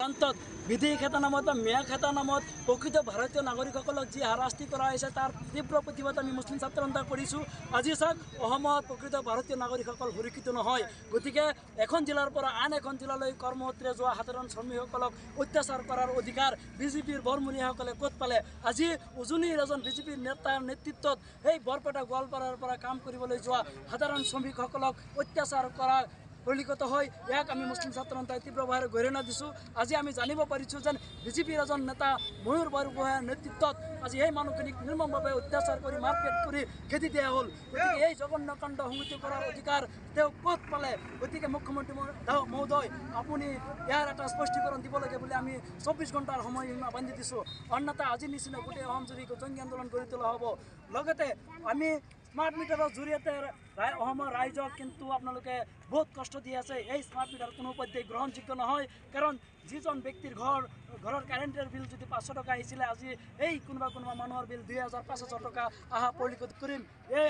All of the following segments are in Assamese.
প্ৰান্তত বিদেশী খেতা নামত বা মেয়া খেতা নামত প্ৰকৃত ভাৰতীয় নাগৰিকসকলক যি হাৰাশাস্তি কৰা হৈছে তাৰ তীব্ৰ প্ৰতিবাদ আমি মুছলিম ছাত্ৰ সন্থাই কৰিছোঁ। আজি চাওক অসমত প্ৰকৃত ভাৰতীয় নাগৰিকসকল সুৰক্ষিত নহয়। গতিকে এখন জিলাৰ পৰা আন এখন জিলালৈ কৰ্মসূত্ৰে যোৱা সাধাৰণ শ্ৰমিকসকলক অত্যাচাৰ কৰাৰ অধিকাৰ বিজেপিৰ বৰমূৰীয়াসকলে ক'ত পালে? আজি উজনিৰ এজন বিজেপিৰ নেতাৰ নেতৃত্বত এই বৰপেটা গোৱালপাৰাৰ পৰা কাম কৰিবলৈ যোৱা সাধাৰণ শ্ৰমিকসকলক অত্যাচাৰ কৰা পৰিলক্ষিত হয়। ইয়াক আমি মুছলিম ছাত্ৰ সন্থাই তীব্ৰভাৱে গৰিহণা দিছোঁ। আজি আমি জানিব পাৰিছোঁ যেন বিজেপিৰ এজন নেতা ময়ূৰ বৰগোহাঁইৰ নেতৃত্বত আজি এই মানুহখিনিক নিৰ্মমভাৱে অত্যাচাৰ কৰি মাৰপিট কৰি খেদি দিয়া হ'ল। গতিকে এই জঘন্য কাণ্ড সংঘটিত কৰাৰ অধিকাৰ তেওঁ ক'ত পালে? গতিকে মুখ্যমন্ত্ৰী মহোদয় আপুনি ইয়াৰ এটা স্পষ্টীকৰণ দিব লাগে বুলি আমি 24 ঘণ্টাৰ সময়সীমা বান্ধি দিছোঁ। অন্যথা আজিৰ নিচিনা গোটেই অসম জুৰি জংগী আন্দোলন গঢ়ি তোলা হ'ব। লগতে আমি স্মাৰ্ট মিটাৰৰ জৰিয়তে অসমৰ ৰাইজক কিন্তু আপোনালোকে বহুত কষ্ট দি আছে। এই স্মাৰ্ট মিটাৰ কোনো পধ্যেই গ্ৰহণযোগ্য নহয়। কাৰণ যিজন ব্যক্তিৰ ঘৰৰ কাৰেণ্টৰ বিল যদি 500 টকা আহিছিলে, আজি এই কোনোবা মানুহৰ বিল 2000-5000 টকা অহা পৰিলক্ষিত কৰিম। এই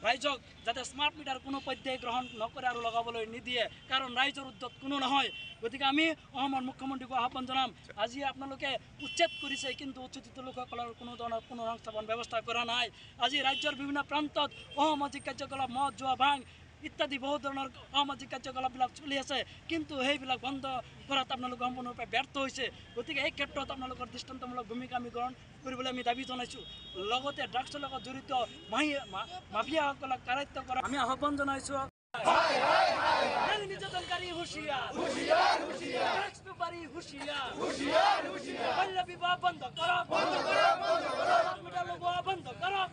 ৰাইজক যাতে স্মাৰ্ট মিটাৰ কোনো পধ্যেই গ্ৰহণ নকৰে আৰু লগাবলৈ নিদিয়ে, কাৰণ ৰাইজৰ উদ্যোগ কোনো নহয়। গতিকে আমি অসমৰ মুখ্যমন্ত্ৰীক আহ্বান জনাম, আজি আপোনালোকে উচ্ছেদ কৰিছে কিন্তু উচ্ছেদিত লোকসকলৰ কোনো ধৰণৰ পুনঃসংস্থাপন ব্যৱস্থা কৰা নাই। আজি ৰাজ্যৰ বিভিন্ন প্ৰান্তত অসামাজিক কাৰ্যকলাপ মদ জুৱা ভাং ইত্যাদি বহু ধৰণৰ অসামাজিক কাৰ্যকলাপবিলাক চলি আছে, কিন্তু সেইবিলাক বন্ধ কৰাত আপোনালোকে সম্পূৰ্ণৰূপে ব্যৰ্থ হৈছে। গতিকে এই ক্ষেত্ৰত আপোনালোকৰ দৃষ্টান্তমূলক ভূমিকা আমি গ্ৰহণ কৰিবলৈ আমি দাবী জনাইছোঁ। লগতে ড্ৰাগছৰ লগত জড়িত মাফিয়াসকলক কাৰায়ত্ব কৰা আমি আহ্বান জনাইছোঁ। নিৰ্যাতনকাৰী হুঁচিয়াৰ, ড্ৰাগছ বেপাৰী হুঁচিয়াৰ, বাল্য বিবাহ বন্ধ কৰক, বন্ধ কৰক।